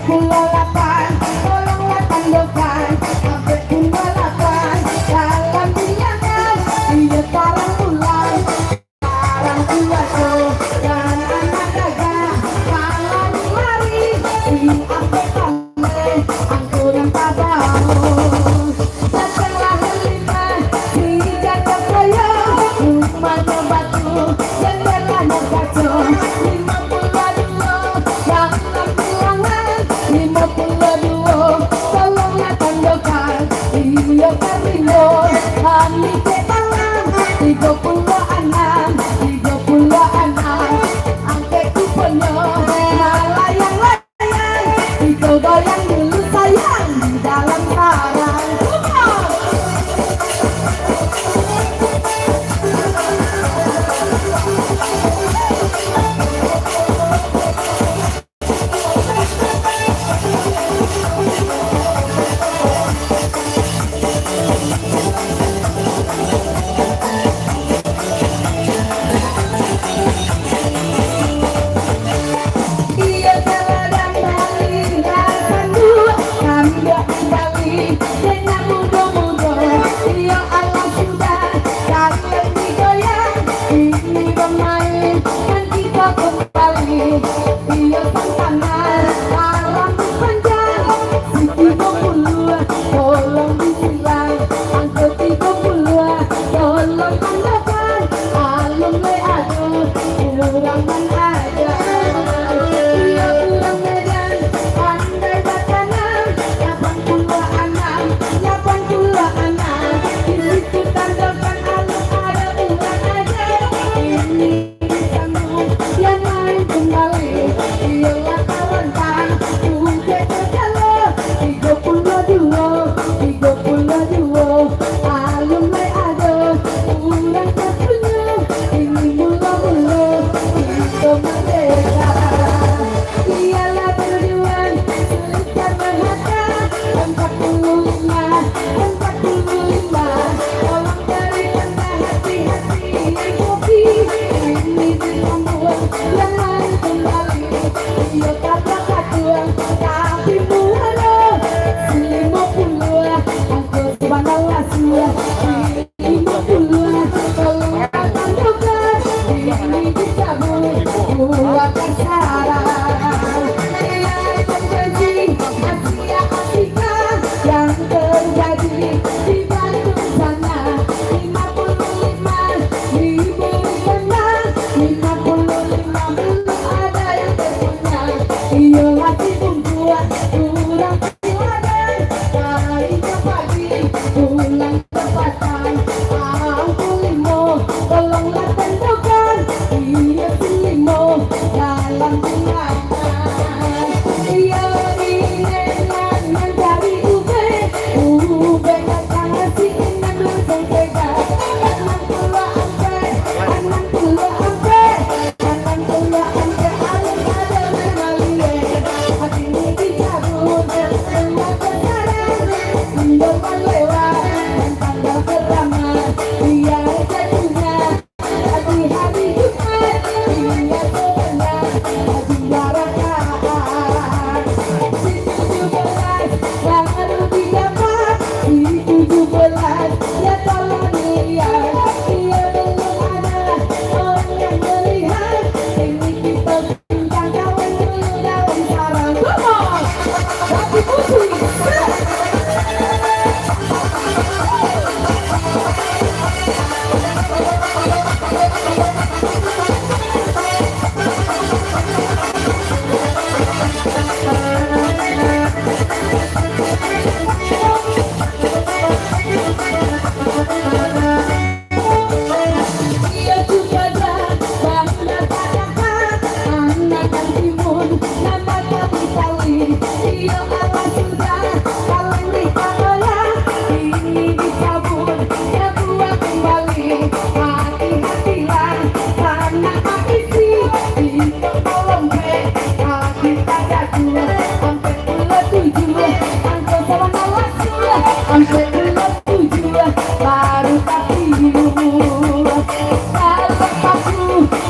lapan, tolonglah tandokan sampai kula lapan dalam bilangan dia sekarang pulang sekarang puasa dan anak gagah malah lari di apa kami angkuran padamu datanglah haliman di jaga saya rumahnya batu jendelanya kaca 52 tolonglah tandokan iya karino kami ketangan 36 angke kuponyo layang-layang itu goyang dulu sayang di dalam sarang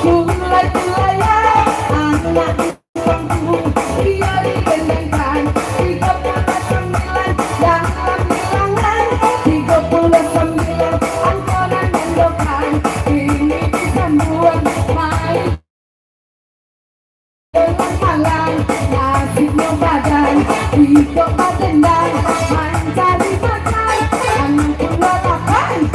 Mulai mulai anak Hidup padendang mencari makan 68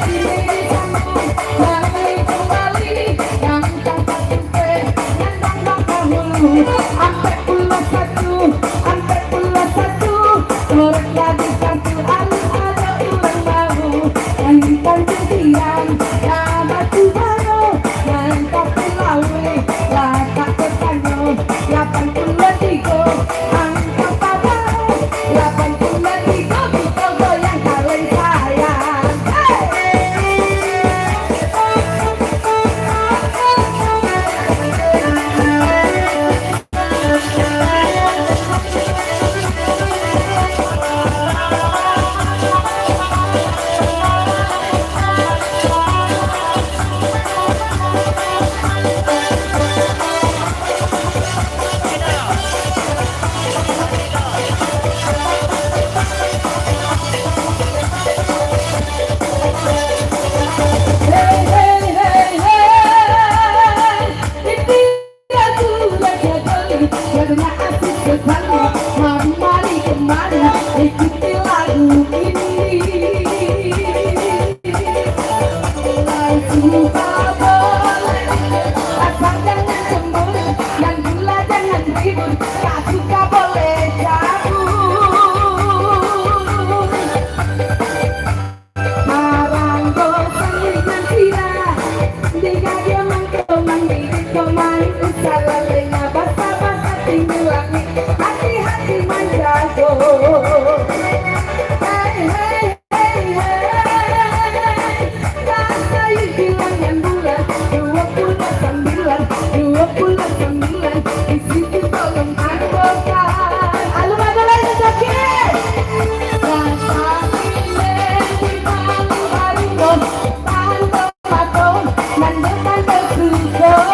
Ini sambung damai kembali yang tak tertutup nandang dahulu sampai pulau satu korek lagi satu ada ulang baru yang ditanjung tiang ya batu baru mantap pelawe latak ketanyo 83 angka pada 83 butuh goyang kalian sayang Mari kemari ikuti lagu ini suka boleh asal jangan cemburu yang gula jangan ribut gak suka boleh cabut marang bosan dengan tira jika dia mandi kemari usah lalainya basa-basa tinggi langit hati-hati manjago hey hey hey hey tak sayang bilang yang bulan 29 di situ tolong advokat alum ada lagi sakit rasa milen di malu harimau tahan tomato dan depan tersusun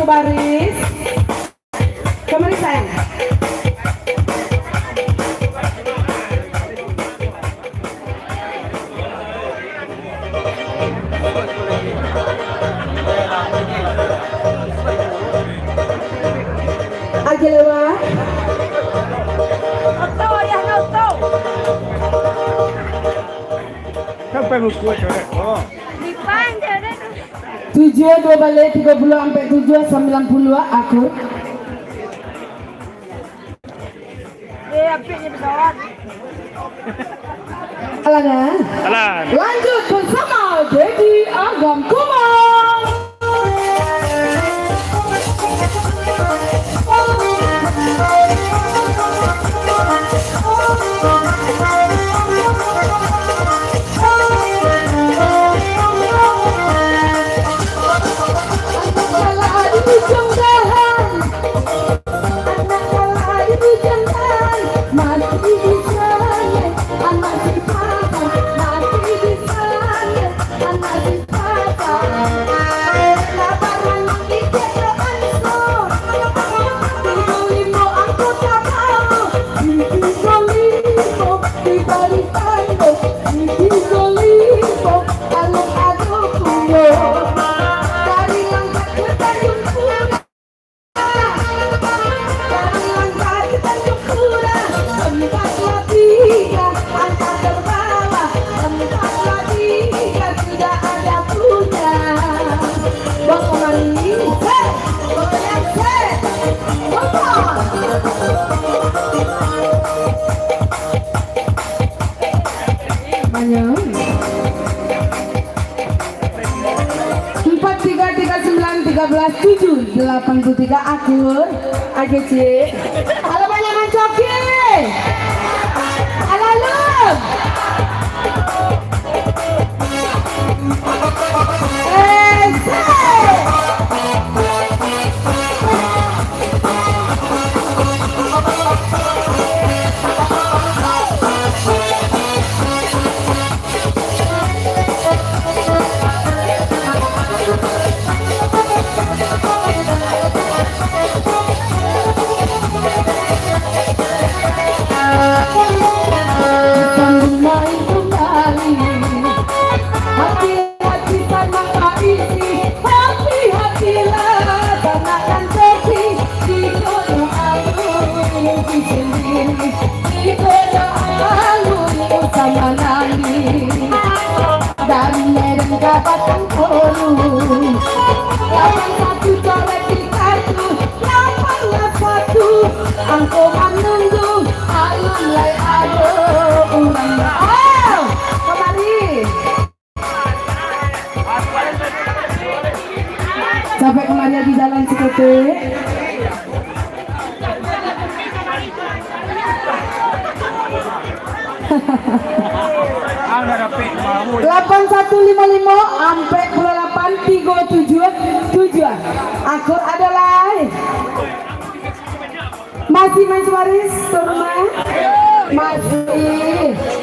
satu baris. Kemari sayang. Aja lewat. Sampai buku coret. Oh. 7 2 balik 30 sampai 7 90 aku. Apinya pesawat. Alan. Lanjut bersama Dedi Agam Kumar. Akur, AGC. Halo Panjangan Coki. Halo Lum. Sampai kemarin di jalan Cikote. Ada dapat mau. 8155 sampai 0837 Aku adalah masih main suaris rumah masih